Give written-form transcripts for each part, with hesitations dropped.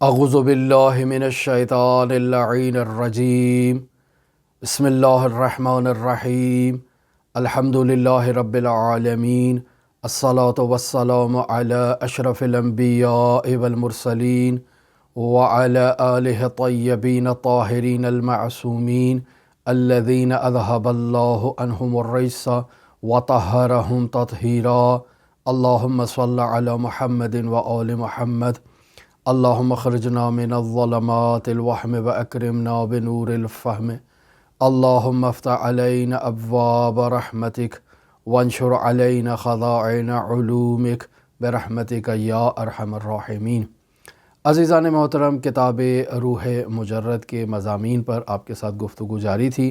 اعوذ باللہ من الشیطان اللعین الرجیم بسم اللہ الرحمن الرحیم الحمد للہ رب العالمین الصلاة والسلام علی اشرف الانبیاء والمرسلین وعلی آلہ طیبین الطاہرین المعصومین الذین اذہب اللہ عنہم الرجس وطہرہم تطہیرا اللہم صل علی محمد وآل محمد اللہم اخرجنا من الظلمات الوہم واکرمنا بنور الفہم اللہم افتح علینا ابواب رحمتک وانشر علینا خزائن علومک برحمتک یا ارحم الراحمین۔ عزیزان محترم، کتاب روح مجرد کے مضامین پر آپ کے ساتھ گفتگو جاری تھی،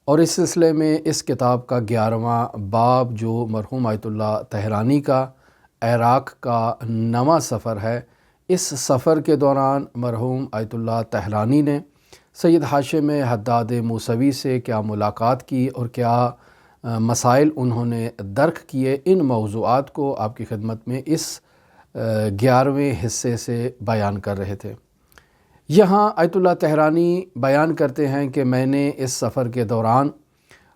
اور اس سلسلے میں اس کتاب کا 11واں باب جو مرحوم آیت اللہ طہرانی کا عراق کا نواں سفر ہے، اس سفر کے دوران مرحوم آیت اللہ طہرانی نے سید حاشم حداد موسوی سے کیا ملاقات کی اور کیا مسائل انہوں نے درک کیے، ان موضوعات کو آپ کی خدمت میں اس 11ویں حصے سے بیان کر رہے تھے۔ یہاں آیت اللہ طہرانی بیان کرتے ہیں کہ میں نے اس سفر کے دوران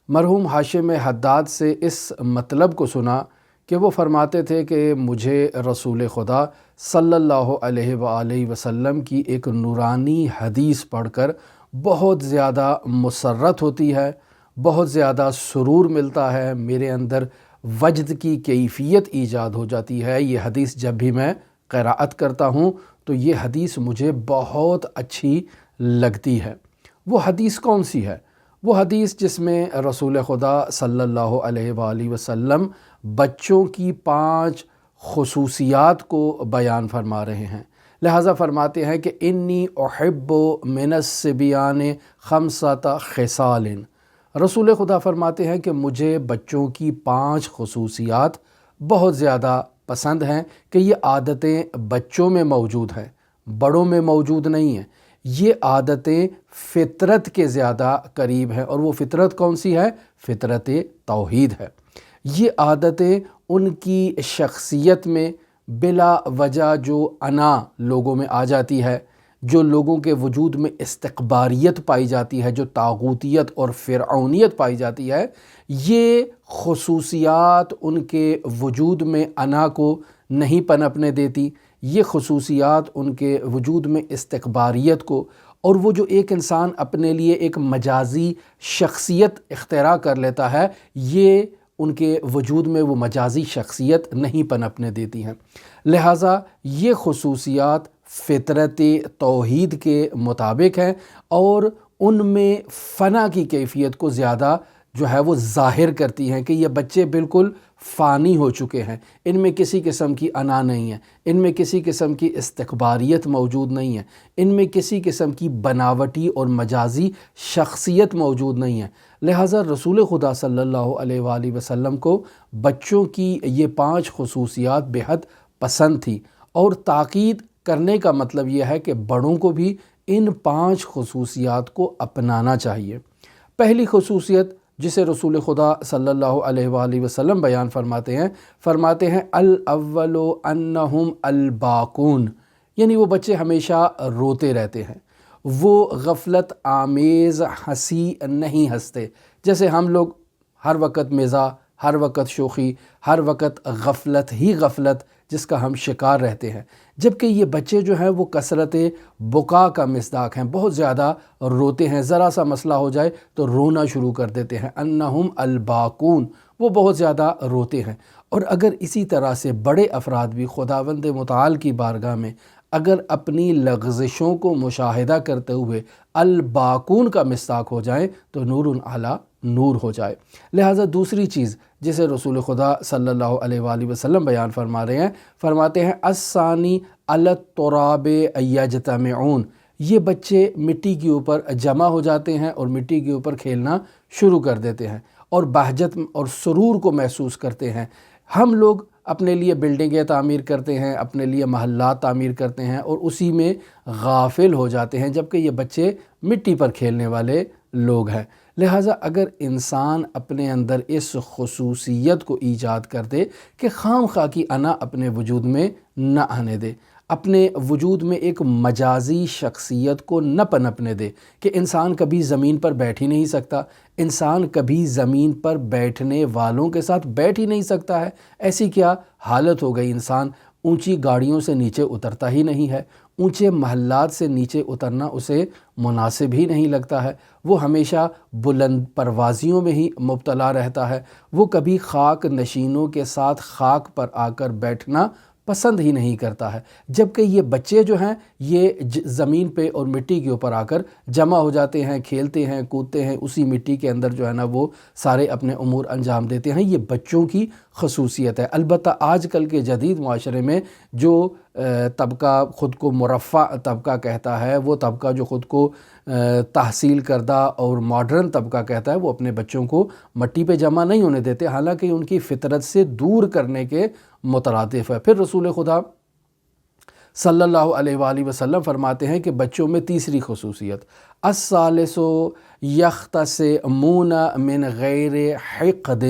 مرحوم حاشم حداد سے اس مطلب کو سنا کہ وہ فرماتے تھے کہ مجھے رسول خدا صلی اللہ علیہ وآلہ وسلم کی ایک نورانی حدیث پڑھ کر بہت زیادہ مسرت ہوتی ہے، بہت زیادہ سرور ملتا ہے، میرے اندر وجد کی کیفیت ایجاد ہو جاتی ہے۔ یہ حدیث جب بھی میں قراءت کرتا ہوں تو یہ حدیث مجھے بہت اچھی لگتی ہے۔ وہ حدیث کون سی ہے؟ وہ حدیث جس میں رسول خدا صلی اللہ علیہ وآلہ وسلم بچوں کی 5 خصوصیات کو بیان فرما رہے ہیں۔ لہٰذا فرماتے ہیں کہ انی احب من الصبیان 5 خصال۔ رسول خدا فرماتے ہیں کہ مجھے بچوں کی 5 خصوصیات بہت زیادہ پسند ہیں کہ یہ عادتیں بچوں میں موجود ہیں، بڑوں میں موجود نہیں ہیں۔ یہ عادتیں فطرت کے زیادہ قریب ہیں، اور وہ فطرت کون سی ہے؟ فطرت توحید ہے۔ یہ عادتیں ان کی شخصیت میں بلا وجہ جو انا لوگوں میں آ جاتی ہے، جو لوگوں کے وجود میں استکباریت پائی جاتی ہے، جو طاغوتیت اور فرعونیت پائی جاتی ہے، یہ خصوصیات ان کے وجود میں انا کو نہیں پنپنے دیتی۔ یہ خصوصیات ان کے وجود میں استکباریت کو، اور وہ جو ایک انسان اپنے لیے ایک مجازی شخصیت اختراع کر لیتا ہے، یہ ان کے وجود میں وہ مجازی شخصیت نہیں پنپنے دیتی ہیں۔ لہٰذا یہ خصوصیات فطرت توحید کے مطابق ہیں، اور ان میں فنا کی کیفیت کو زیادہ جو ہے وہ ظاہر کرتی ہیں کہ یہ بچے بالکل فانی ہو چکے ہیں، ان میں کسی قسم کی انا نہیں ہے، ان میں کسی قسم کی استکباریت موجود نہیں ہے، ان میں کسی قسم کی بناوٹی اور مجازی شخصیت موجود نہیں ہے۔ لہٰذا رسول خدا صلی اللہ علیہ وآلہ وسلم کو بچوں کی یہ 5 خصوصیات بہت پسند تھی، اور تاکید کرنے کا مطلب یہ ہے کہ بڑوں کو بھی ان 5 خصوصیات کو اپنانا چاہیے۔ پہلی خصوصیت جسے رسول خدا صلی اللہ علیہ وآلہ وسلم بیان فرماتے ہیں الاول انہم الباکون، یعنی وہ بچے ہمیشہ روتے رہتے ہیں، وہ غفلت آمیز ہنسی نہیں ہنستے۔ جیسے ہم لوگ ہر وقت مزاح، ہر وقت شوخی، ہر وقت غفلت ہی غفلت جس کا ہم شکار رہتے ہیں، جبکہ یہ بچے جو ہیں وہ کثرت بکا کا مصداق ہیں، بہت زیادہ روتے ہیں، ذرا سا مسئلہ ہو جائے تو رونا شروع کر دیتے ہیں۔ انہم الباکون، وہ بہت زیادہ روتے ہیں۔ اور اگر اسی طرح سے بڑے افراد بھی خداوند متعال کی بارگاہ میں اگر اپنی لغزشوں کو مشاہدہ کرتے ہوئے الباکون کا مصداق ہو جائیں تو نور علی نور ہو جائے۔ لہٰذا دوسری چیز جسے رسول خدا صلی اللہ علیہ وآلہ وسلم بیان فرماتے ہیں الثانی علی التراب یجتمعون، یہ بچے مٹی کے اوپر جمع ہو جاتے ہیں اور مٹی کے اوپر کھیلنا شروع کر دیتے ہیں، اور بہجت اور سرور کو محسوس کرتے ہیں۔ ہم لوگ اپنے لیے بلڈنگیں تعمیر کرتے ہیں، اپنے لیے محلات تعمیر کرتے ہیں، اور اسی میں غافل ہو جاتے ہیں، جبکہ یہ بچے مٹی پر کھیلنے والے لوگ ہیں۔ لہٰذا اگر انسان اپنے اندر اس خصوصیت کو ایجاد کر دے کہ خام خواہ کی انا اپنے وجود میں نہ آنے دے، اپنے وجود میں ایک مجازی شخصیت کو نہ پنپنے دے کہ انسان کبھی زمین پر بیٹھ ہی نہیں سکتا، انسان کبھی زمین پر بیٹھنے والوں کے ساتھ بیٹھ ہی نہیں سکتا ہے۔ ایسی کیا حالت ہو گئی، انسان اونچی گاڑیوں سے نیچے اترتا ہی نہیں ہے، اونچے محلات سے نیچے اترنا اسے مناسب ہی نہیں لگتا ہے، وہ ہمیشہ بلند پروازیوں میں ہی مبتلا رہتا ہے، وہ کبھی خاک نشینوں کے ساتھ خاک پر آ کر بیٹھنا پسند ہی نہیں کرتا ہے۔ جبکہ یہ بچے جو ہیں یہ زمین پہ اور مٹی کے اوپر آ کر جمع ہو جاتے ہیں، کھیلتے ہیں، کودتے ہیں، اسی مٹی کے اندر جو ہے نا وہ سارے اپنے امور انجام دیتے ہیں۔ یہ بچوں کی خصوصیت ہے۔ البتہ آج کل کے جدید معاشرے میں جو طبقہ خود کو مرفع طبقہ کہتا ہے، وہ طبقہ جو خود کو تحصیل کردہ اور ماڈرن طبقہ کہتا ہے، وہ اپنے بچوں کو مٹی پہ جمع نہیں ہونے دیتے، حالانکہ ان کی فطرت سے دور کرنے کے مترادف ہے۔ پھر رسول خدا صلی اللہ علیہ وآلہ وسلم فرماتے ہیں کہ بچوں میں تیسری خصوصیت الثالث یختصمون من غیر حقد،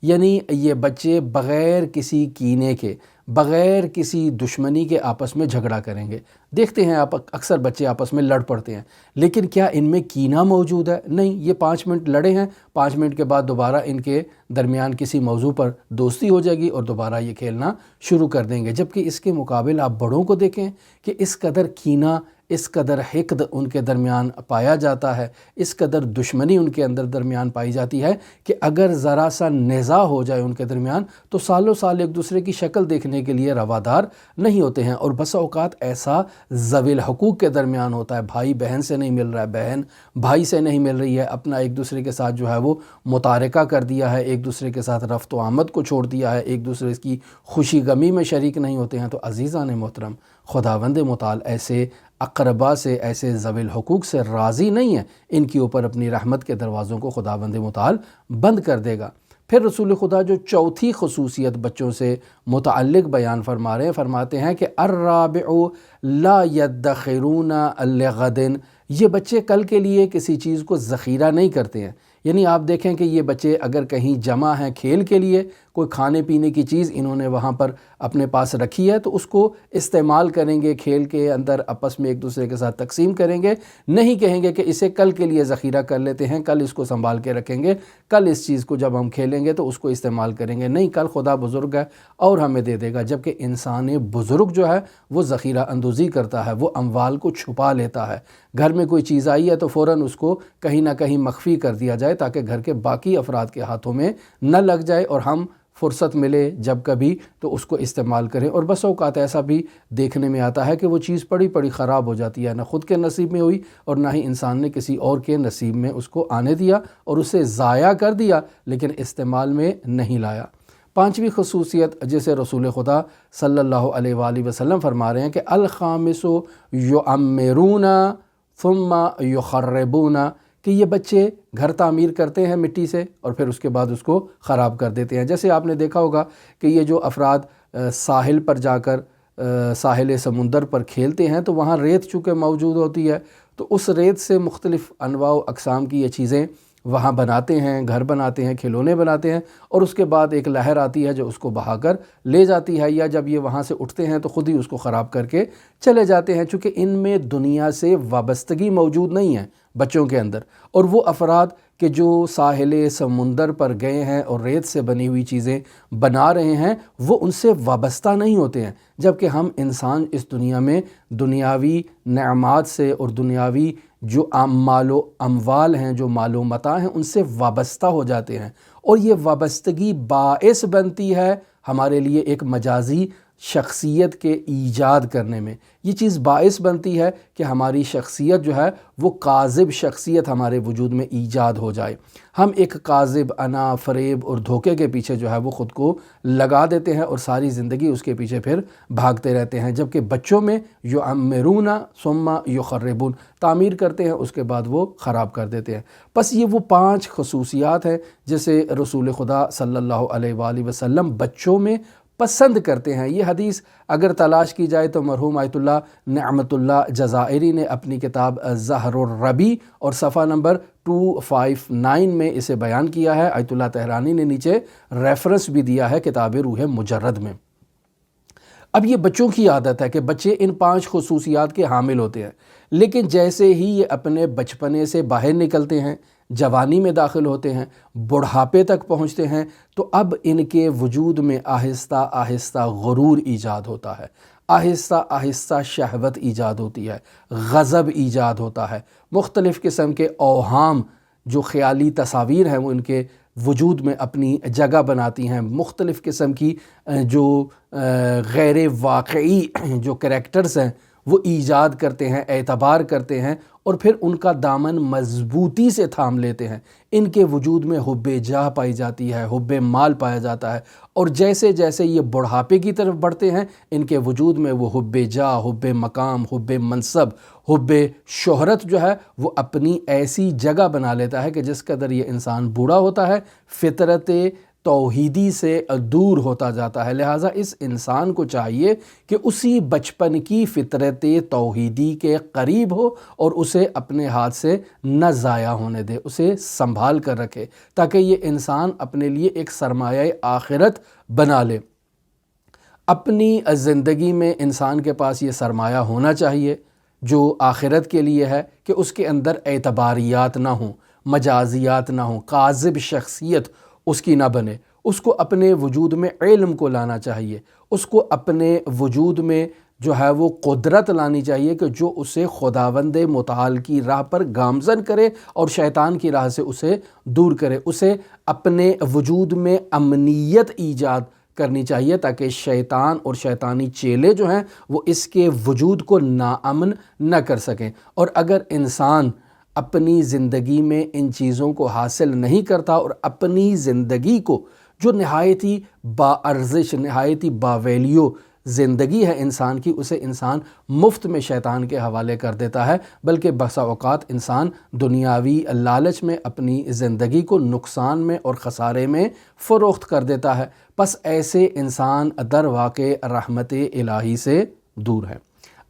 یعنی یہ بچے بغیر کسی کینے کے، بغیر کسی دشمنی کے آپس میں جھگڑا کریں گے۔ دیکھتے ہیں آپ اکثر بچے آپس میں لڑ پڑتے ہیں، لیکن کیا ان میں کینہ موجود ہے؟ نہیں، یہ 5 منٹ لڑے ہیں، 5 منٹ کے بعد دوبارہ ان کے درمیان کسی موضوع پر دوستی ہو جائے گی اور دوبارہ یہ کھیلنا شروع کر دیں گے۔ جبکہ اس کے مقابل آپ بڑوں کو دیکھیں کہ اس قدر کینہ، اس قدر حقد ان کے درمیان پایا جاتا ہے، اس قدر دشمنی ان کے اندر درمیان پائی جاتی ہے کہ اگر ذرا سا نزاع ہو جائے ان کے درمیان تو سالوں سال ایک دوسرے کی شکل دیکھنے کے لیے روادار نہیں ہوتے ہیں۔ اور بسا اوقات ایسا ذوی الحقوق کے درمیان ہوتا ہے، بھائی بہن سے نہیں مل رہا ہے، بہن بھائی سے نہیں مل رہی ہے، اپنا ایک دوسرے کے ساتھ جو ہے وہ متارکہ کر دیا ہے، ایک دوسرے کے ساتھ رفت و آمد کو چھوڑ دیا ہے، ایک دوسرے کی خوشی غمی میں شریک نہیں ہوتے ہیں۔ تو عزیزان محترم، خداوند متعال ایسے اقربا سے، ایسے ذوی الحقوق سے راضی نہیں ہے، ان کے اوپر اپنی رحمت کے دروازوں کو خداوند متعال بند کر دے گا۔ پھر رسول خدا جو چوتھی خصوصیت بچوں سے متعلق بیان فرما رہے ہیں، فرماتے ہیں کہ الرابع لا يدخرون لغد، یہ بچے کل کے لیے کسی چیز کو ذخیرہ نہیں کرتے ہیں۔ یعنی آپ دیکھیں کہ یہ بچے اگر کہیں جمع ہیں کھیل کے لیے، کوئی کھانے پینے کی چیز انہوں نے وہاں پر اپنے پاس رکھی ہے تو اس کو استعمال کریں گے، کھیل کے اندر آپس میں ایک دوسرے کے ساتھ تقسیم کریں گے، نہیں کہیں گے کہ اسے کل کے لیے ذخیرہ کر لیتے ہیں، کل اس کو سنبھال کے رکھیں گے، کل اس چیز کو جب ہم کھیلیں گے تو اس کو استعمال کریں گے، نہیں، کل خدا بزرگ ہے اور ہمیں دے دے گا۔ جبکہ انسان بزرگ جو ہے وہ ذخیرہ اندوزی کرتا ہے، وہ اموال کو چھپا لیتا ہے۔ گھر میں کوئی چیز آئی ہے تو فوراً اس کو کہیں نہ کہیں مخفی کر دیا جائے تاکہ گھر کے باقی افراد کے ہاتھوں میں نہ لگ جائے اور ہم فرصت ملے جب کبھی تو اس کو استعمال کریں۔ اور بس اوقات ایسا بھی دیکھنے میں آتا ہے کہ وہ چیز پڑی خراب ہو جاتی ہے، نہ خود کے نصیب میں ہوئی اور نہ ہی انسان نے کسی اور کے نصیب میں اس کو آنے دیا اور اسے ضائع کر دیا، لیکن استعمال میں نہیں لایا۔ پانچویں خصوصیت جسے رسول خدا صلی اللہ علیہ وآلہ وسلم فرما رہے ہیں کہ الخامس یعمرون ثم یخربون، کہ یہ بچے گھر تعمیر کرتے ہیں مٹی سے اور پھر اس کے بعد اس کو خراب کر دیتے ہیں۔ جیسے آپ نے دیکھا ہوگا کہ یہ جو افراد ساحل پر جا کر ساحل سمندر پر کھیلتے ہیں تو وہاں ریت چونکہ موجود ہوتی ہے تو اس ریت سے مختلف انواع و اقسام کی یہ چیزیں وہاں بناتے ہیں، گھر بناتے ہیں، کھلونے بناتے ہیں، اور اس کے بعد ایک لہر آتی ہے جو اس کو بہا کر لے جاتی ہے، یا جب یہ وہاں سے اٹھتے ہیں تو خود ہی اس کو خراب کر کے چلے جاتے ہیں، چونکہ ان میں دنیا سے وابستگی موجود نہیں ہے بچوں کے اندر۔ اور وہ افراد کہ جو ساحل سمندر پر گئے ہیں اور ریت سے بنی ہوئی چیزیں بنا رہے ہیں وہ ان سے وابستہ نہیں ہوتے ہیں، جبکہ ہم انسان اس دنیا میں دنیاوی نعمات سے اور دنیاوی جو مال و اموال ہیں، جو مال و متاع ہیں، ان سے وابستہ ہو جاتے ہیں، اور یہ وابستگی باعث بنتی ہے ہمارے لیے ایک مجازی شخصیت کے ایجاد کرنے میں۔ یہ چیز باعث بنتی ہے کہ ہماری شخصیت جو ہے وہ کاذب شخصیت ہمارے وجود میں ایجاد ہو جائے۔ ہم ایک کاذب، انا، فریب اور دھوکے کے پیچھے جو ہے وہ خود کو لگا دیتے ہیں اور ساری زندگی اس کے پیچھے پھر بھاگتے رہتے ہیں، جبکہ بچوں میں یعمرون ثم یخربون، تعمیر کرتے ہیں اس کے بعد وہ خراب کر دیتے ہیں۔ بس یہ وہ 5 خصوصیات ہیں جسے رسول خدا صلی اللہ علیہ وآلہ وسلم بچوں میں پسند کرتے ہیں۔ یہ حدیث اگر تلاش کی جائے تو مرحوم آیت اللہ نعمت اللہ جزائری نے اپنی کتاب زہر الربی اور صفحہ نمبر 259 میں اسے بیان کیا ہے۔ آیت اللہ تہرانی نے نیچے ریفرنس بھی دیا ہے کتاب روح مجرد میں۔ اب یہ بچوں کی عادت ہے کہ بچے ان 5 خصوصیات کے حامل ہوتے ہیں، لیکن جیسے ہی یہ اپنے بچپنے سے باہر نکلتے ہیں، جوانی میں داخل ہوتے ہیں، بڑھاپے تک پہنچتے ہیں، تو اب ان کے وجود میں آہستہ آہستہ غرور ایجاد ہوتا ہے، آہستہ آہستہ شہوت ایجاد ہوتی ہے، غضب ایجاد ہوتا ہے، مختلف قسم کے اوہام جو خیالی تصاویر ہیں وہ ان کے وجود میں اپنی جگہ بناتی ہیں، مختلف قسم کی جو غیر واقعی جو کریکٹرز ہیں وہ ایجاد کرتے ہیں، اعتبار کرتے ہیں، اور پھر ان کا دامن مضبوطی سے تھام لیتے ہیں۔ ان کے وجود میں حب جاہ پائی جاتی ہے، حب مال پایا جاتا ہے، اور جیسے جیسے یہ بڑھاپے کی طرف بڑھتے ہیں ان کے وجود میں وہ حب جاہ، حب مقام، حب منصب، حب شہرت جو ہے وہ اپنی ایسی جگہ بنا لیتا ہے کہ جس قدر یہ انسان بوڑھا ہوتا ہے فطرت توحیدی سے دور ہوتا جاتا ہے۔ لہٰذا اس انسان کو چاہیے کہ اسی بچپن کی فطرت توحیدی کے قریب ہو اور اسے اپنے ہاتھ سے نہ ضائع ہونے دے، اسے سنبھال کر رکھے تاکہ یہ انسان اپنے لیے ایک سرمایہ آخرت بنا لے۔ اپنی زندگی میں انسان کے پاس یہ سرمایہ ہونا چاہیے جو آخرت کے لیے ہے کہ اس کے اندر اعتباریات نہ ہوں، مجازیات نہ ہوں، کاذب شخصیت اس کی نہ بنے۔ اس کو اپنے وجود میں علم کو لانا چاہیے، اس کو اپنے وجود میں جو ہے وہ قدرت لانی چاہیے کہ جو اسے خداوند متعال کی راہ پر گامزن کرے اور شیطان کی راہ سے اسے دور کرے۔ اسے اپنے وجود میں امنیت ایجاد کرنی چاہیے تاکہ شیطان اور شیطانی چیلے جو ہیں وہ اس کے وجود کو ناامن نہ کر سکیں۔ اور اگر انسان اپنی زندگی میں ان چیزوں کو حاصل نہیں کرتا اور اپنی زندگی کو جو نہایتی با ارزش، نہایتی با ویلیو زندگی ہے انسان کی، اسے انسان مفت میں شیطان کے حوالے کر دیتا ہے، بلکہ بسا اوقات انسان دنیاوی لالچ میں اپنی زندگی کو نقصان میں اور خسارے میں فروخت کر دیتا ہے۔ پس ایسے انسان در واقع رحمت الہی سے دور ہے۔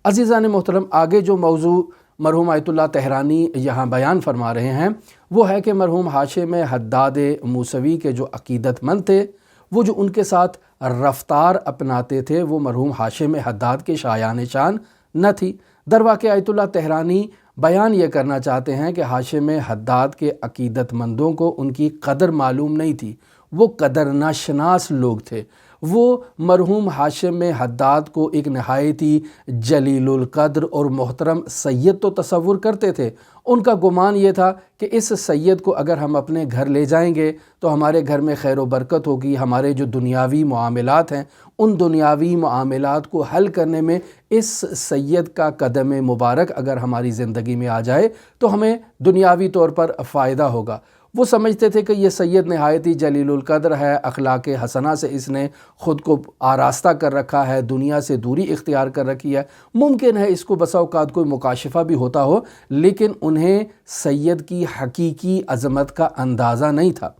عزیزان محترم، آگے جو موضوع مرحوم آیت اللہ طہرانی یہاں بیان فرما رہے ہیں وہ ہے کہ مرحوم حاشم حداد موسوی کے جو عقیدت مند تھے، وہ جو ان کے ساتھ رفتار اپناتے تھے، وہ مرحوم حاشم حداد کے شایان شان نہ تھی۔ در واقع آیت اللہ طہرانی بیان یہ کرنا چاہتے ہیں کہ حاشم حداد کے عقیدت مندوں کو ان کی قدر معلوم نہیں تھی، وہ قدر ناشناس لوگ تھے۔ وہ مرحوم حاشم حداد کو ایک نہایتی جلیل القدر اور محترم سید تو تصور کرتے تھے۔ ان کا گمان یہ تھا کہ اس سید کو اگر ہم اپنے گھر لے جائیں گے تو ہمارے گھر میں خیر و برکت ہوگی، ہمارے جو دنیاوی معاملات ہیں ان دنیاوی معاملات کو حل کرنے میں اس سید کا قدم مبارک اگر ہماری زندگی میں آ جائے تو ہمیں دنیاوی طور پر فائدہ ہوگا۔ وہ سمجھتے تھے کہ یہ سید نہایتی جلیل القدر ہے، اخلاق حسنہ سے اس نے خود کو آراستہ کر رکھا ہے، دنیا سے دوری اختیار کر رکھی ہے۔ ممکن ہے اس کو بسا اوقات کوئی مکاشفہ بھی ہوتا ہو، لیکن انہیں سید کی حقیقی عظمت کا اندازہ نہیں تھا۔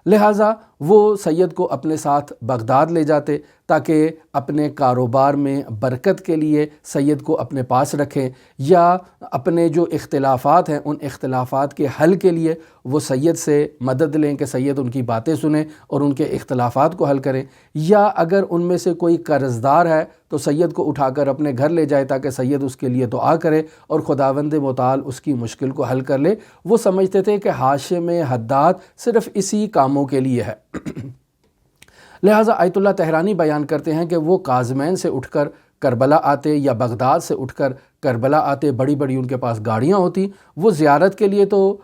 لہٰذا وہ سید کو اپنے ساتھ بغداد لے جاتے تاکہ اپنے کاروبار میں برکت کے لیے سید کو اپنے پاس رکھیں، یا اپنے جو اختلافات ہیں ان اختلافات کے حل کے لیے وہ سید سے مدد لیں کہ سید ان کی باتیں سنیں اور ان کے اختلافات کو حل کریں، یا اگر ان میں سے کوئی قرض دار ہے تو سید کو اٹھا کر اپنے گھر لے جائے تاکہ سید اس کے لیے دعا کرے اور خداوند متعال اس کی مشکل کو حل کر لے۔ وہ سمجھتے تھے کہ حاشم حداد صرف اسی کاموں کے لیے ہے۔ لہٰذا آیت اللہ طہرانی بیان کرتے ہیں کہ وہ کاظمین سے اٹھ کر کربلا آتے یا بغداد سے اٹھ کر کربلا آتے، بڑی بڑی ان کے پاس گاڑیاں ہوتی، وہ زیارت کے لیے تو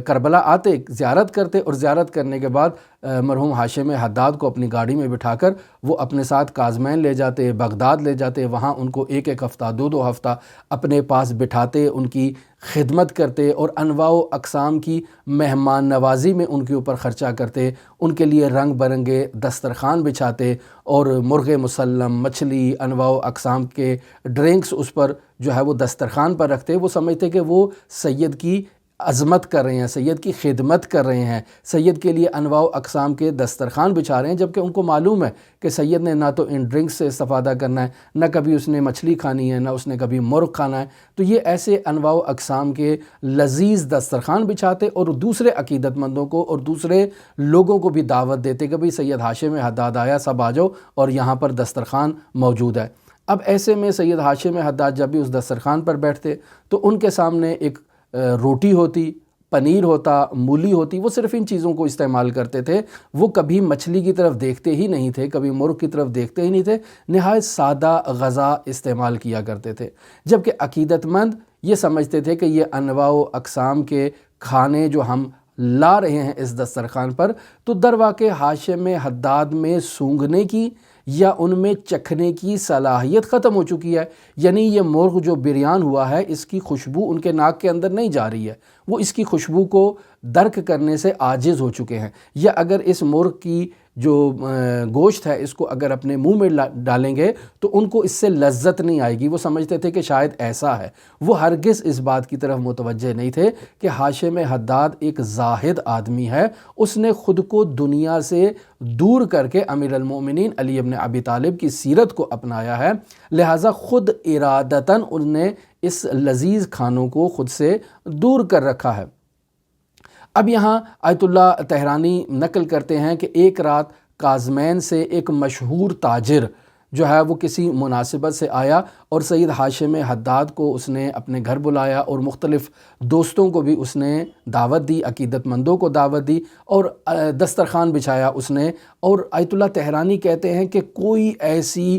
کربلا آتے، زیارت کرتے، اور زیارت کرنے کے بعد مرحوم حاشم حداد کو اپنی گاڑی میں بٹھا کر وہ اپنے ساتھ کاظمین لے جاتے، بغداد لے جاتے، وہاں ان کو ایک ایک ہفتہ، دو دو ہفتہ اپنے پاس بٹھاتے، ان کی خدمت کرتے اور انواع و اقسام کی مہمان نوازی میں ان کے اوپر خرچہ کرتے، ان کے لیے رنگ برنگے دسترخوان بچھاتے اور مرغ مسلم، مچھلی، انواع و اقسام کے ڈرنکس اس پر جو ہے وہ دسترخوان پر رکھتے۔ وہ سمجھتے کہ وہ سید کی عظمت کر رہے ہیں، سید کی خدمت کر رہے ہیں، سید کے لیے انواع و اقسام کے دسترخوان بچھا رہے ہیں، جبکہ ان کو معلوم ہے کہ سید نے نہ تو ان ڈرنکس سے استفادہ کرنا ہے، نہ کبھی اس نے مچھلی کھانی ہے، نہ اس نے کبھی مرغ کھانا ہے۔ تو یہ ایسے انواع و اقسام کے لذیذ دسترخوان بچھاتے اور دوسرے عقیدت مندوں کو اور دوسرے لوگوں کو بھی دعوت دیتے کہ بھئی سید ہاشم حداد آیا، سب آ جاؤ اور یہاں پر دسترخوان موجود ہے۔ اب ایسے میں سید ہاشم حداد جب بھی اس دسترخوان پر بیٹھتے تو ان کے سامنے ایک روٹی ہوتی، پنیر ہوتا، مولی ہوتی، وہ صرف ان چیزوں کو استعمال کرتے تھے۔ وہ کبھی مچھلی کی طرف دیکھتے ہی نہیں تھے، کبھی مرغ کی طرف دیکھتے ہی نہیں تھے، نہایت سادہ غذا استعمال کیا کرتے تھے، جبکہ عقیدت مند یہ سمجھتے تھے کہ یہ انواع و اقسام کے کھانے جو ہم لا رہے ہیں اس دسترخوان پر، تو در واقع ہاشم حداد میں سونگھنے کی یا ان میں چکھنے کی صلاحیت ختم ہو چکی ہے، یعنی یہ مرغ جو بریان ہوا ہے اس کی خوشبو ان کے ناک کے اندر نہیں جا رہی ہے، وہ اس کی خوشبو کو درک کرنے سے عاجز ہو چکے ہیں، یا اگر اس مرغ کی جو گوشت ہے اس کو اگر اپنے منہ میں ڈالیں گے تو ان کو اس سے لذت نہیں آئے گی، وہ سمجھتے تھے کہ شاید ایسا ہے۔ وہ ہرگز اس بات کی طرف متوجہ نہیں تھے کہ ہاشم حداد ایک زاہد آدمی ہے، اس نے خود کو دنیا سے دور کر کے امیر المومنین علی ابن ابی طالب کی سیرت کو اپنایا ہے، لہٰذا خود ارادتاً ان نے اس لذیذ کھانوں کو خود سے دور کر رکھا ہے۔ اب یہاں آیت اللہ تہرانی نقل کرتے ہیں کہ ایک رات کاظمین سے ایک مشہور تاجر جو ہے وہ کسی مناسبت سے آیا اور سید ہاشم حداد کو اس نے اپنے گھر بلایا اور مختلف دوستوں کو بھی اس نے دعوت دی، عقیدت مندوں کو دعوت دی اور دسترخوان بچھایا اس نے۔ اور آیت اللہ تہرانی کہتے ہیں کہ کوئی ایسی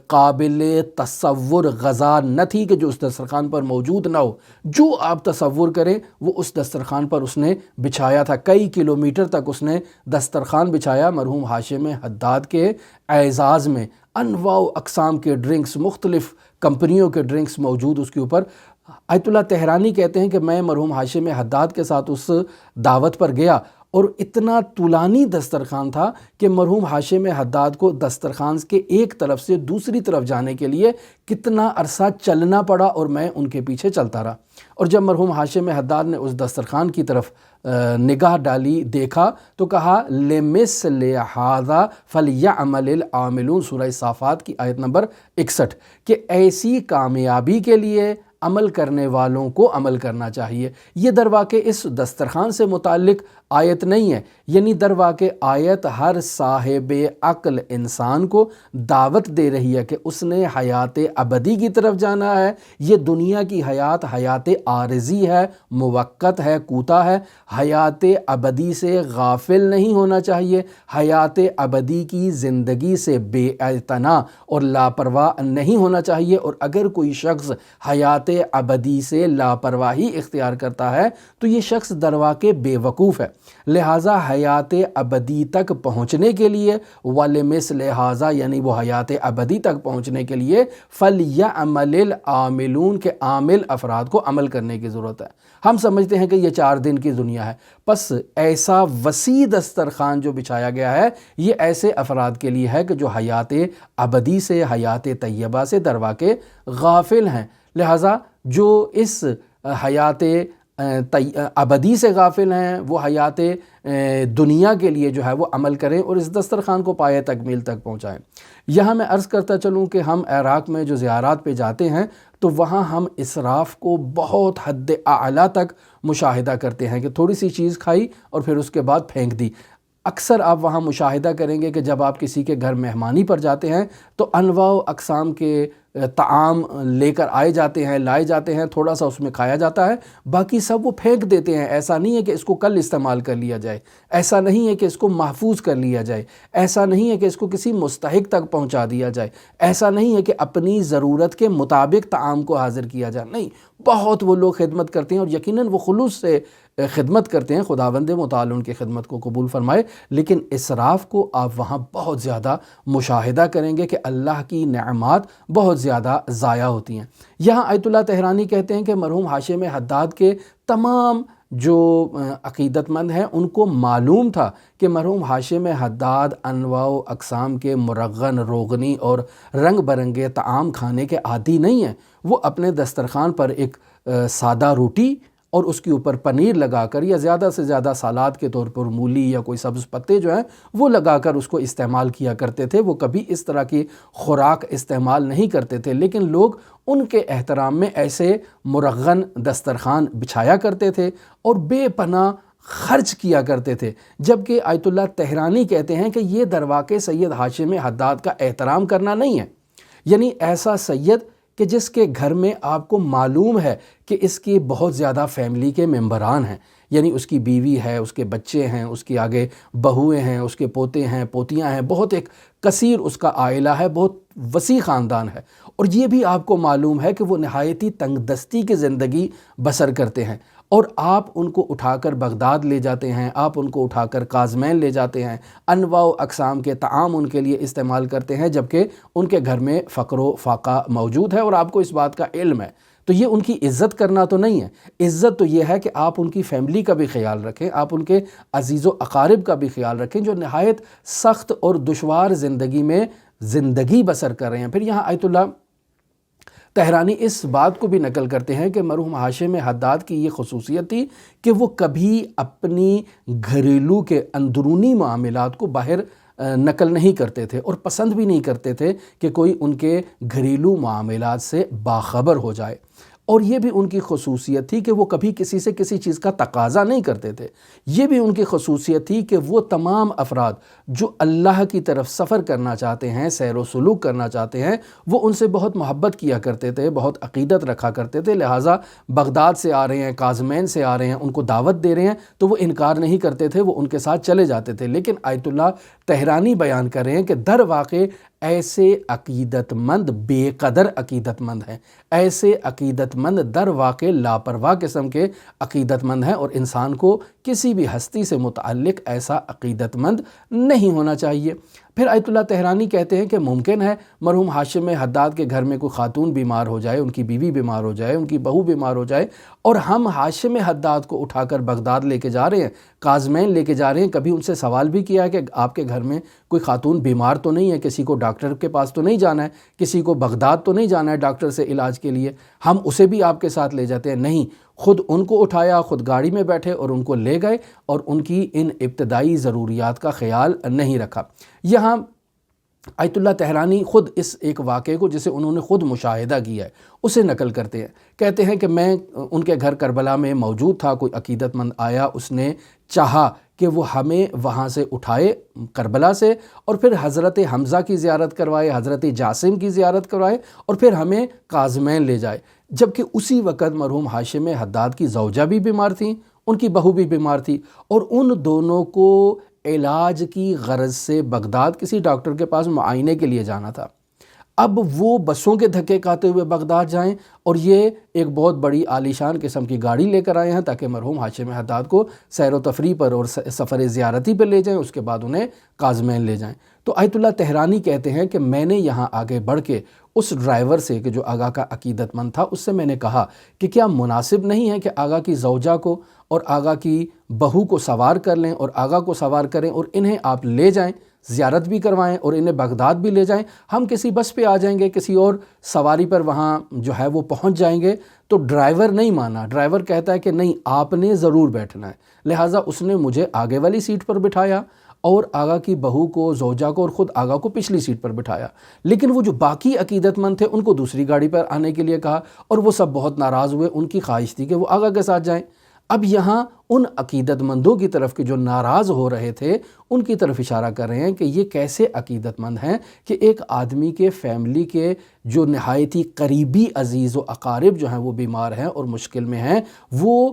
قابل تصور غذا نہ تھی کہ جو اس دسترخوان پر موجود نہ ہو، جو آپ تصور کریں وہ اس دسترخوان پر اس نے بچھایا تھا۔ کئی کلومیٹر تک اس نے دسترخوان بچھایا مرحوم ہاشم حداد کے اعزاز میں، انواع و اقسام کے ڈرنکس، مختلف کمپنیوں کے ڈرنکس موجود اس کے اوپر۔ آیت اللہ تہرانی کہتے ہیں کہ میں مرحوم ہاشم حداد کے ساتھ اس دعوت پر گیا اور اتنا طولانی دسترخوان تھا کہ مرحوم ہاشم حداد کو دسترخوان کے ایک طرف سے دوسری طرف جانے کے لیے کتنا عرصہ چلنا پڑا اور میں ان کے پیچھے چلتا رہا۔ اور جب مرحوم ہاشم حداد نے اس دسترخوان کی طرف نگاہ ڈالی، دیکھا تو کہا لِمِثْلِ هَٰذَا فَلْيَعْمَلِ الْعَامِلُونَ، سورہ صافات کی آیت نمبر 61، کہ ایسی کامیابی کے لیے عمل کرنے والوں کو عمل کرنا چاہیے۔ یہ در واقع اس دسترخوان سے متعلق آیت نہیں ہے، یعنی در واقع آیت ہر صاحب عقل انسان کو دعوت دے رہی ہے کہ اس نے حیات ابدی کی طرف جانا ہے۔ یہ دنیا کی حیات عارضی ہے، موقت ہے، کوتا ہے۔ حیات ابدی سے غافل نہیں ہونا چاہیے، حیات ابدی کی زندگی سے بے اعتنا اور لاپرواہ نہیں ہونا چاہیے، اور اگر کوئی شخص حیات ابدی سے لاپرواہی اختیار کرتا ہے تو یہ شخص در واقع بے وقوف ہے۔ لہٰذا حیات ابدی تک پہنچنے کے لیے وَلِمِثْلِ هَٰذَا، یعنی وہ حیات ابدی تک پہنچنے کے لیے فَلْيَعْمَلِ الْعَامِلُونَ، کے عامل افراد کو عمل کرنے کی ضرورت ہے۔ ہم سمجھتے ہیں کہ یہ 4 دن کی دنیا ہے، پس ایسا وسیع دسترخوان جو بچھایا گیا ہے یہ ایسے افراد کے لیے ہے کہ جو حیات ابدی سے، حیات طیبہ سے در واقع غافل ہیں۔ لہٰذا جو اس حیات ابدی سے غافل ہیں وہ حیات دنیا کے لیے جو ہے وہ عمل کریں اور اس دسترخوان کو پایہ تکمیل تک پہنچائیں۔ یہاں میں عرض کرتا چلوں کہ ہم عراق میں جو زیارات پہ جاتے ہیں تو وہاں ہم اسراف کو بہت حد اعلیٰ تک مشاہدہ کرتے ہیں کہ تھوڑی سی چیز کھائی اور پھر اس کے بعد پھینک دی۔ اکثر آپ وہاں مشاہدہ کریں گے کہ جب آپ کسی کے گھر مہمانی پر جاتے ہیں تو انواع و اقسام کے طعام لے کر لائے جاتے ہیں، تھوڑا سا اس میں کھایا جاتا ہے، باقی سب وہ پھینک دیتے ہیں۔ ایسا نہیں ہے کہ اس کو کل استعمال کر لیا جائے، ایسا نہیں ہے کہ اس کو محفوظ کر لیا جائے، ایسا نہیں ہے کہ اس کو کسی مستحق تک پہنچا دیا جائے، ایسا نہیں ہے کہ اپنی ضرورت کے مطابق طعام کو حاضر کیا جائے، نہیں، بہت وہ لوگ خدمت کرتے ہیں اور یقیناً وہ خلوص سے خدمت کرتے ہیں، خداوند متعال ان کی خدمت کو قبول فرمائے، لیکن اسراف کو آپ وہاں بہت زیادہ مشاہدہ کریں گے کہ اللہ کی نعمات بہت زیادہ ضائع ہوتی ہیں۔ یہاں آیت اللہ تہرانی کہتے ہیں کہ مرحوم ہاشم حداد کے تمام جو عقیدت مند ہیں ان کو معلوم تھا کہ مرحوم ہاشم حداد انواع و اقسام کے مرغن، روغنی اور رنگ برنگے طعام کھانے کے عادی نہیں ہیں۔ وہ اپنے دسترخوان پر ایک سادہ روٹی اور اس کے اوپر پنیر لگا کر یا زیادہ سے زیادہ سالاد کے طور پر مولی یا کوئی سبز پتے جو ہیں وہ لگا کر اس کو استعمال کیا کرتے تھے۔ وہ کبھی اس طرح کی خوراک استعمال نہیں کرتے تھے، لیکن لوگ ان کے احترام میں ایسے مرغن دسترخوان بچھایا کرتے تھے اور بے پناہ خرچ کیا کرتے تھے۔ جبکہ آیت اللہ طحرانی کہتے ہیں کہ یہ درواقع سید ہاشم حداد کا احترام کرنا نہیں ہے، یعنی ایسا سید کہ جس کے گھر میں آپ کو معلوم ہے کہ اس کی بہت زیادہ فیملی کے ممبران ہیں، یعنی اس کی بیوی ہے، اس کے بچے ہیں، اس کی آگے بہویں ہیں، اس کے پوتے ہیں، پوتیاں ہیں، بہت ایک کثیر اس کا عائلہ ہے، بہت وسیع خاندان ہے، اور یہ بھی آپ کو معلوم ہے کہ وہ نہایتی تنگ دستی کی زندگی بسر کرتے ہیں، اور آپ ان کو اٹھا کر بغداد لے جاتے ہیں، آپ ان کو اٹھا کر کاظمین لے جاتے ہیں، انواع و اقسام کے طعام ان کے لیے استعمال کرتے ہیں، جبکہ ان کے گھر میں فقر و فاقہ موجود ہے اور آپ کو اس بات کا علم ہے۔ تو یہ ان کی عزت کرنا تو نہیں ہے، عزت تو یہ ہے کہ آپ ان کی فیملی کا بھی خیال رکھیں، آپ ان کے عزیز و اقارب کا بھی خیال رکھیں جو نہایت سخت اور دشوار زندگی میں زندگی بسر کر رہے ہیں۔ پھر یہاں آیت اللہ طحرانی اس بات کو بھی نقل کرتے ہیں کہ مرحوم ہاشم حداد کی یہ خصوصیت تھی کہ وہ کبھی اپنی گھریلو کے اندرونی معاملات کو باہر نقل نہیں کرتے تھے اور پسند بھی نہیں کرتے تھے کہ کوئی ان کے گھریلو معاملات سے باخبر ہو جائے، اور یہ بھی ان کی خصوصیت تھی کہ وہ کبھی کسی سے کسی چیز کا تقاضا نہیں کرتے تھے۔ یہ بھی ان کی خصوصیت تھی کہ وہ تمام افراد جو اللہ کی طرف سفر کرنا چاہتے ہیں، سیر و سلوک کرنا چاہتے ہیں، وہ ان سے بہت محبت کیا کرتے تھے، بہت عقیدت رکھا کرتے تھے، لہٰذا بغداد سے آ رہے ہیں، کاظمین سے آ رہے ہیں، ان کو دعوت دے رہے ہیں تو وہ انکار نہیں کرتے تھے، وہ ان کے ساتھ چلے جاتے تھے۔ لیکن آیت اللہ طحرانی بیان کر رہے ہیں کہ در واقع ایسے عقیدت مند بے قدر عقیدت مند ہیں، ایسے عقیدت مند در واقع لاپرواہ قسم کے عقیدت مند ہیں، اور انسان کو کسی بھی ہستی سے متعلق ایسا عقیدت مند نہیں ہونا چاہیے۔ پھر آیت اللہ طحرانی کہتے ہیں کہ ممکن ہے مرحوم ہاشم حداد کے گھر میں کوئی خاتون بیمار ہو جائے، ان کی بیوی بیمار ہو جائے، ان کی بہو بیمار ہو جائے، اور ہم ہاشم حداد کو اٹھا کر بغداد لے کے جا رہے ہیں، کاظمین لے کے جا رہے ہیں، کبھی ان سے سوال بھی کیا ہے کہ آپ کے گھر میں کوئی خاتون بیمار تو نہیں ہے، کسی کو ڈاکٹر کے پاس تو نہیں جانا ہے، کسی کو بغداد تو نہیں جانا ہے ڈاکٹر سے علاج کے لیے، ہم اسے بھی آپ کے ساتھ لے جاتے ہیں؟ نہیں، خود ان کو اٹھایا، خود گاڑی میں بیٹھے اور ان کو لے گئے، اور ان کی ان ابتدائی ضروریات کا خیال نہیں رکھا۔ یہاں آیت اللہ طحرانی خود اس ایک واقعے کو جسے انہوں نے خود مشاہدہ کیا ہے اسے نقل کرتے ہیں، کہتے ہیں کہ میں ان کے گھر کربلا میں موجود تھا، کوئی عقیدت مند آیا، اس نے چاہا کہ وہ ہمیں وہاں سے اٹھائے کربلا سے، اور پھر حضرت حمزہ کی زیارت کروائے، حضرت جاسم کی زیارت کروائے، اور پھر ہمیں کاظمین لے جائے، جبکہ اسی وقت مرحوم ہاشم حداد کی زوجہ بھی بیمار تھیں، ان کی بہو بھی بیمار تھی، اور ان دونوں کو علاج کی غرض سے بغداد کسی ڈاکٹر کے پاس معائنے کے لیے جانا تھا۔ اب وہ بسوں کے دھکے کھاتے ہوئے بغداد جائیں، اور یہ ایک بہت بڑی عالیشان قسم کی گاڑی لے کر آئے ہیں تاکہ مرحوم ہاشم حداد کو سیر و تفریح پر اور سفر زیارتی پر لے جائیں، اس کے بعد انہیں کاظمین لے جائیں۔ تو آیت اللہ طحرانی کہتے ہیں کہ میں نے یہاں آگے بڑھ کے اس ڈرائیور سے کہ جو آغا کا عقیدت مند تھا، اس سے میں نے کہا کہ کیا مناسب نہیں ہے کہ آغا کی زوجہ کو اور آغا کی بہو کو سوار کر لیں اور آغا کو سوار کریں اور انہیں آپ لے جائیں، زیارت بھی کروائیں اور انہیں بغداد بھی لے جائیں، ہم کسی بس پہ آ جائیں گے، کسی اور سواری پر وہاں جو ہے وہ پہنچ جائیں گے۔ تو ڈرائیور نہیں مانا، ڈرائیور کہتا ہے کہ نہیں، آپ نے ضرور بیٹھنا ہے، لہٰذا اس نے مجھے آگے والی سیٹ پر بٹھایا اور آغا کی بہو کو، زوجہ کو اور خود آغا کو پچھلی سیٹ پر بٹھایا، لیکن وہ جو باقی عقیدت مند تھے ان کو دوسری گاڑی پر آنے کے لیے کہا، اور وہ سب بہت ناراض ہوئے، ان کی خواہش تھی کہ وہ آغا کے ساتھ جائیں۔ اب یہاں ان عقیدت مندوں کی طرف کے جو ناراض ہو رہے تھے ان کی طرف اشارہ کر رہے ہیں کہ یہ کیسے عقیدت مند ہیں کہ ایک آدمی کے فیملی کے جو نہایتی قریبی عزیز و اقارب جو ہیں وہ بیمار ہیں اور مشکل میں ہیں، وہ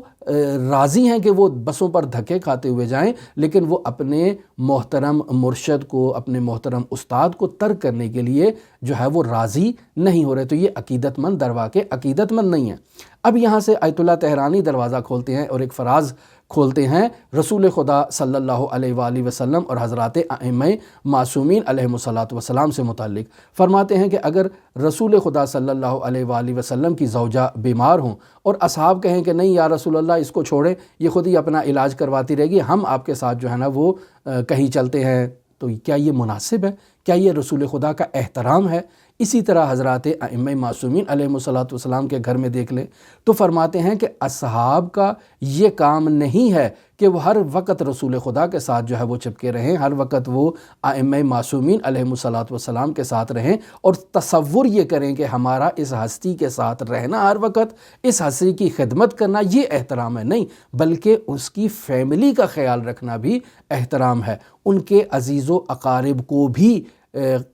راضی ہیں کہ وہ بسوں پر دھکے کھاتے ہوئے جائیں، لیکن وہ اپنے محترم مرشد کو، اپنے محترم استاد کو ترک کرنے کے لیے جو ہے وہ راضی نہیں ہو رہے۔ تو یہ عقیدت مند در واقع عقیدت مند نہیں ہیں۔ اب یہاں سے آیت اللہ طحرانی دروازہ کھولتے ہیں اور ایک فراز کھولتے ہیں رسول خدا صلی اللہ علیہ وآلہ وسلم اور حضرات ائمہ معصومین علیہم الصلاۃ والسلام سے متعلق۔ فرماتے ہیں کہ اگر رسول خدا صلی اللہ علیہ وآلہ وسلم کی زوجہ بیمار ہوں اور اصحاب کہیں کہ نہیں یا رسول اللہ اس کو چھوڑیں، یہ خود ہی اپنا علاج کرواتی رہے گی، ہم آپ کے ساتھ جو ہے نا وہ کہیں چلتے ہیں، تو کیا یہ مناسب ہے؟ کیا یہ رسول خدا کا احترام ہے؟ اسی طرح حضرات ائمہ معصومین علیہم الصلاۃ والسلام کے گھر میں دیکھ لیں تو فرماتے ہیں کہ اصحاب کا یہ کام نہیں ہے کہ وہ ہر وقت رسول خدا کے ساتھ جو ہے وہ چپکے رہیں، ہر وقت وہ ائمہ معصومین علیہم الصلاۃ والسلام کے ساتھ رہیں اور تصور یہ کریں کہ ہمارا اس ہستی کے ساتھ رہنا، ہر وقت اس ہستی کی خدمت کرنا یہ احترام ہے۔ نہیں، بلکہ اس کی فیملی کا خیال رکھنا بھی احترام ہے، ان کے عزیز و اقارب کو بھی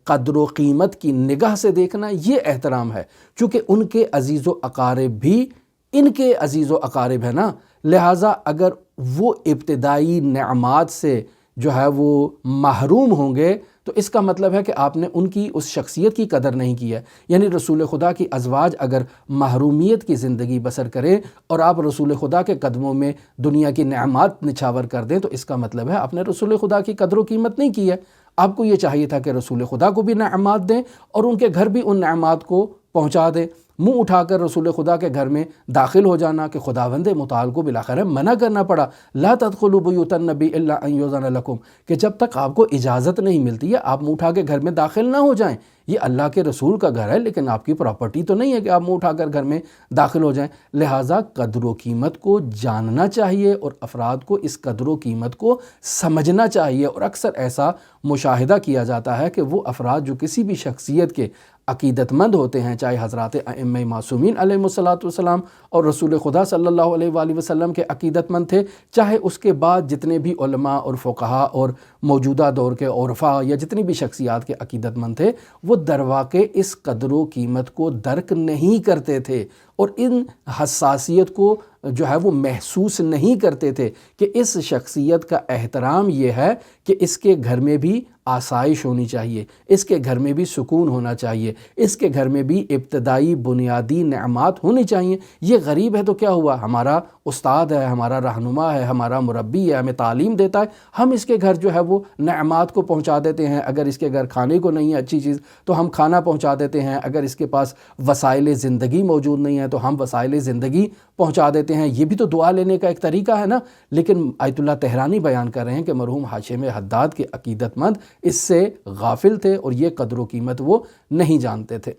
قدر و قیمت کی نگاہ سے دیکھنا یہ احترام ہے، چونکہ ان کے عزیز و اقارب بھی ان کے عزیز و اقارب ہیں نا، لہٰذا اگر وہ ابتدائی نعمات سے جو ہے وہ محروم ہوں گے تو اس کا مطلب ہے کہ آپ نے ان کی اس شخصیت کی قدر نہیں کی ہے۔ یعنی رسول خدا کی ازواج اگر محرومیت کی زندگی بسر کریں اور آپ رسول خدا کے قدموں میں دنیا کی نعمات نچھاور کر دیں تو اس کا مطلب ہے آپ نے رسول خدا کی قدر و قیمت نہیں کی ہے۔ آپ کو یہ چاہیے تھا کہ رسول خدا کو بھی نعمات دیں اور ان کے گھر بھی ان نعمات کو پہنچا دیں۔ منہ اٹھا کر رسول خدا کے گھر میں داخل ہو جانا کہ خداوند متعال کو بالآخر منع کرنا پڑا، لا تدخلوا بیوت النبی الا ان یؤذن لکم، کہ جب تک آپ کو اجازت نہیں ملتی ہے آپ منہ اٹھا کے گھر میں داخل نہ ہو جائیں۔ یہ اللہ کے رسول کا گھر ہے لیکن آپ کی پراپرٹی تو نہیں ہے کہ آپ منہ اٹھا کر گھر میں داخل ہو جائیں۔ لہٰذا قدر و قیمت کو جاننا چاہیے اور افراد کو اس قدر و قیمت کو سمجھنا چاہیے، اور اکثر ایسا مشاہدہ کیا جاتا ہے کہ وہ افراد جو کسی بھی شخصیت کے عقیدت مند ہوتے ہیں، چاہے حضرات ائمہ معصومین علیہم الصلاۃ والسلام اور رسول خدا صلی اللہ علیہ وآلہ وسلم کے عقیدت مند تھے، چاہے اس کے بعد جتنے بھی علماء اور فقہا اور موجودہ دور کے عرفاء یا جتنی بھی شخصیات کے عقیدت مند تھے، وہ درواقع اس قدر و قیمت کو درک نہیں کرتے تھے اور ان حساسیت کو جو ہے وہ محسوس نہیں کرتے تھے کہ اس شخصیت کا احترام یہ ہے کہ اس کے گھر میں بھی آسائش ہونی چاہیے، اس کے گھر میں بھی سکون ہونا چاہیے، اس کے گھر میں بھی ابتدائی بنیادی نعمات ہونی چاہیے۔ یہ غریب ہے تو کیا ہوا، ہمارا استاد ہے، ہمارا رہنما ہے، ہمارا مربی ہے، ہمیں تعلیم دیتا ہے، ہم اس کے گھر جو ہے وہ نعمات کو پہنچا دیتے ہیں۔ اگر اس کے گھر کھانے کو نہیں ہے اچھی چیز تو ہم کھانا پہنچا دیتے ہیں، اگر اس کے پاس وسائل زندگی موجود نہیں ہیں تو ہم وسائل زندگی پہنچا دیتے ہیں۔ یہ بھی تو دعا لینے کا ایک طریقہ ہے نا۔ لیکن آیت اللہ طحرانی بیان کر رہے ہیں کہ مرحوم ہاشم حداد کے عقیدت مند اس سے غافل تھے اور یہ قدر و قیمت وہ نہیں جانتے تھے۔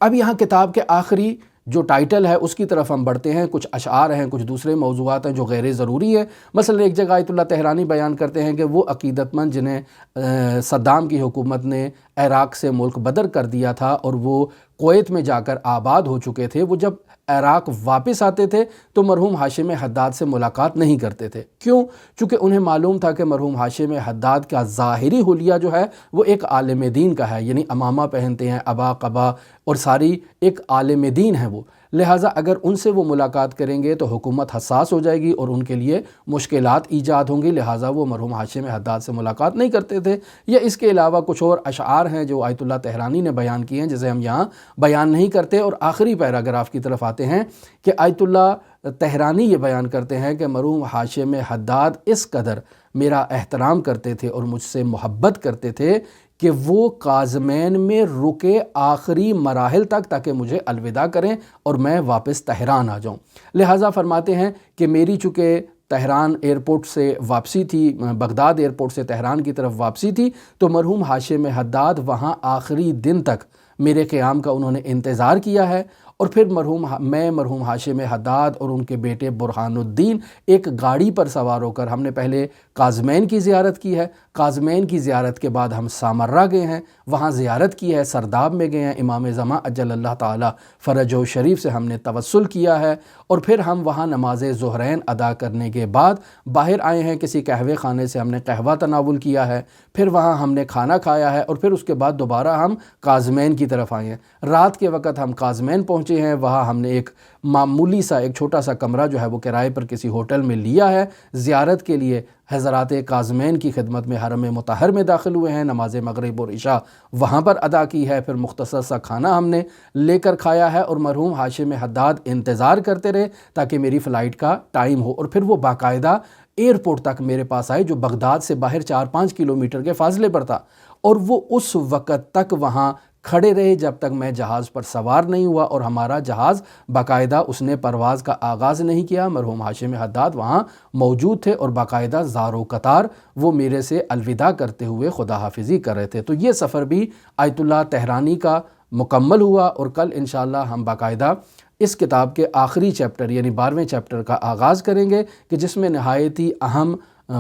اب یہاں کتاب کے آخری جو ٹائٹل ہے اس کی طرف ہم بڑھتے ہیں، کچھ اشعار ہیں، کچھ دوسرے موضوعات ہیں جو غیر ضروری ہے۔ مثلا ایک جگہ آیت اللہ طحرانی بیان کرتے ہیں کہ وہ عقیدت مند جنہیں صدام کی حکومت نے عراق سے ملک بدر کر دیا تھا اور وہ کویت میں جا کر آباد ہو چکے تھے، وہ جب عراق واپس آتے تھے تو مرحوم ہاشم حداد سے ملاقات نہیں کرتے تھے۔ کیوں؟ چونکہ انہیں معلوم تھا کہ مرحوم ہاشم حداد کا ظاہری حلیہ جو ہے وہ ایک عالم دین کا ہے، یعنی امامہ پہنتے ہیں، عبا قبا اور ساری ایک عالم دین ہے وہ، لہٰذا اگر ان سے وہ ملاقات کریں گے تو حکومت حساس ہو جائے گی اور ان کے لیے مشکلات ایجاد ہوں گی، لہٰذا وہ مرحوم ہاشم حداد سے ملاقات نہیں کرتے تھے۔ یا اس کے علاوہ کچھ اور اشعار ہیں جو آیت اللہ طحرانی نے بیان کیے ہیں جسے ہم یہاں بیان نہیں کرتے۔ اور آخری پیراگراف کی طرف آتے ہیں کہ آیت اللہ طحرانی یہ بیان کرتے ہیں کہ مرحوم ہاشم حداد اس قدر میرا احترام کرتے تھے اور مجھ سے محبت کرتے تھے کہ وہ کاظمین میں رکے آخری مراحل تک تاکہ مجھے الوداع کریں اور میں واپس تہران آ جاؤں۔ لہٰذا فرماتے ہیں کہ میری چونکہ تہران ایئرپورٹ سے واپسی تھی، بغداد ایئرپورٹ سے تہران کی طرف واپسی تھی، تو مرحوم ہاشم حداد وہاں آخری دن تک میرے قیام کا انہوں نے انتظار کیا ہے۔ اور پھر مرحوم ہاشم حداد اور ان کے بیٹے برہان الدین ایک گاڑی پر سوار ہو کر، ہم نے پہلے کاظمین کی زیارت کی ہے، کاظمین کی زیارت کے بعد ہم سامرہ گئے ہیں، وہاں زیارت کی ہے، سرداب میں گئے ہیں، امام زمان اجل اللہ تعالی فرجہ شریف سے ہم نے توسل کیا ہے، اور پھر ہم وہاں نماز ظہرین ادا کرنے کے بعد باہر آئے ہیں، کسی قہوے خانے سے ہم نے قہوہ تناول کیا ہے، پھر وہاں ہم نے کھانا کھایا ہے، اور پھر اس کے بعد دوبارہ ہم کاظمین کی طرف آئے ہیں۔ رات کے وقت ہم کاظمین پہنچے ہیں، وہاں ہم نے ایک معمولی سا ایک چھوٹا سا کمرہ جو ہے وہ کرائے پر کسی ہوٹل میں لیا ہے، زیارت کے لیے حضرات کاظمین کی خدمت میں حرم مطہر میں داخل ہوئے ہیں، نماز مغرب اور عشاء وہاں پر ادا کی ہے، پھر مختصر سا کھانا ہم نے لے کر کھایا ہے، اور مرحوم ہاشم حداد انتظار کرتے رہے تاکہ میری فلائٹ کا ٹائم ہو، اور پھر وہ باقاعدہ ایئرپورٹ تک میرے پاس آئے جو بغداد سے باہر 4-5 کلومیٹر کے فاصلے پر تھا، اور وہ اس وقت تک وہاں کھڑے رہے جب تک میں جہاز پر سوار نہیں ہوا اور ہمارا جہاز باقاعدہ اس نے پرواز کا آغاز نہیں کیا۔ مرحوم ہاشم حداد وہاں موجود تھے اور باقاعدہ زار و قطار وہ میرے سے الوداع کرتے ہوئے خدا حافظی کر رہے تھے۔ تو یہ سفر بھی آیت اللہ طہرانی کا مکمل ہوا، اور کل انشاءاللہ ہم باقاعدہ اس کتاب کے آخری چیپٹر یعنی 12ویں چیپٹر کا آغاز کریں گے، کہ جس میں نہایت ہی اہم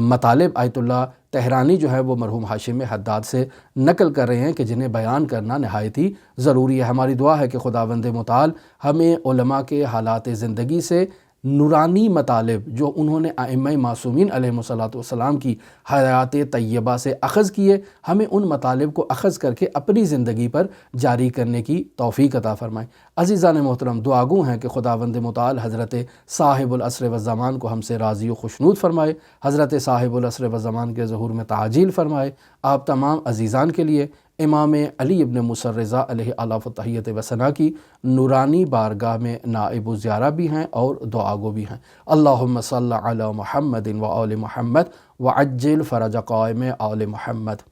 مطالب آیت اللہ طہرانی جو ہے وہ مرحوم ہاشم حداد سے نقل کر رہے ہیں، کہ جنہیں بیان کرنا نہایت ہی ضروری ہے۔ ہماری دعا ہے کہ خداوند متعال ہمیں علماء کے حالات زندگی سے نورانی مطالب جو انہوں نے ائمہ معصومین علیہ الصلوۃ کی حیات طیبہ سے اخذ کیے، ہمیں ان مطالب کو اخذ کر کے اپنی زندگی پر جاری کرنے کی توفیق عطا فرمائے۔ عزیزان محترم، دعاگو ہیں کہ خداوند متعال حضرت صاحب العصر والزمان کو ہم سے راضی و خوشنود فرمائے، حضرت صاحب العصر والزمان کے ظہور میں تعجیل فرمائے۔ آپ تمام عزیزان کے لیے امام علی ابن موسیٰ الرضا علیہ الاف و تحیت و ثنا کی نورانی بارگاہ میں نائب و زیارہ بھی ہیں اور دعاگو بھی ہیں۔ اللہم صلی علی محمد و آل محمد وعجل فرج قائم آل محمد۔